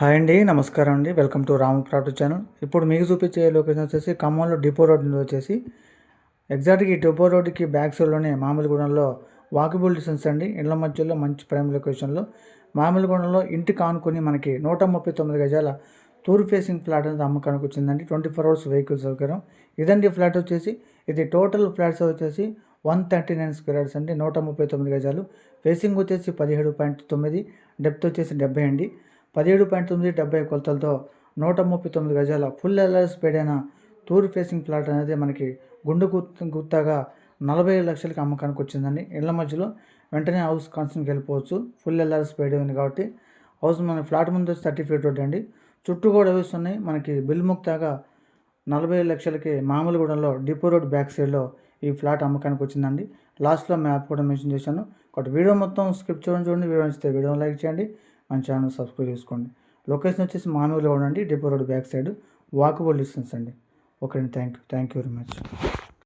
Hi అండి, నమస్కారం అండి. Welcome to Ramu property channel. ఇప్పుడు మీకు చూపించే లొకేషన్ వచ్చేసి ఖమ్మంలో డిపో రోడ్ మీద వచ్చేసి ఎగ్జాక్ట్గా ఈ డిపో రోడ్డుకి బ్యాక్ సైడ్లోనే మామిలిగూడెంలో వాకబుల్ డిస్టెన్స్ అండి. ఇళ్ల మధ్యలో మంచి ప్రైమ్ లొకేషన్లో మామిలిగూడెంలో ఇంటికి ఆనుకొని మనకి 139 గజాల తూర్పు ఫేసింగ్ ఫ్లాట్ అనేది అమ్మకానికి వచ్చిందండి. 24 hours వెహికల్ సౌకర్యం ఇదండి. ఫ్లాట్ వచ్చేసి ఇది టోటల్ ఫ్లాట్స్ వచ్చేసి 139 స్క్వేర్ యార్డ్స్ అండి. 139 గజాలు. ఫేసింగ్ వచ్చేసి 17.9, డెప్త్ వచ్చేసి 70 అండి. 17.9 70 కొలతలతో 139 గజాల ఫుల్ ఎల్ఆర్ఎస్ పేడైన తూర్పు ఫేసింగ్ ఫ్లాట్ అనేది మనకి గుత్తాగా 45 లక్షలకి అమ్మకానికి వచ్చిందండి. ఇళ్ల మధ్యలో వెంటనే హౌస్ కన్స్ట్రక్షన్కి వెళ్ళిపోవచ్చు. ఫుల్ ఎల్ఆర్ఎస్ పేడ్ ఉంది కాబట్టి హౌస్ మన ఫ్లాట్ ముందు 30 feet రోడ్ అండి. చుట్టూ కూడా వేస్తున్నాయి. మనకి బిల్ ముక్తాగా 45 లక్షలకి మామూలుగూడెంలో డిపో రోడ్ బ్యాక్ సైడ్లో ఈ ఫ్లాట్ అమ్మకానికి వచ్చిందండి. లాస్ట్లో మ్యాప్ కూడా మెన్షన్ చేశాను. కాబట్టి వీడియో మొత్తం స్క్రిప్ట్ చూడండి. వీడియో నచ్చితే వీడియో లైక్ చేయండి, మన ఛానల్ సబ్స్క్రైబ్ చేసుకోండి. లొకేషన్ వచ్చేసి మామూలుగా ఉండండి, depot road back side, walkable distance అండి. ఓకే అండి, థ్యాంక్ యూ వెరీ మచ్.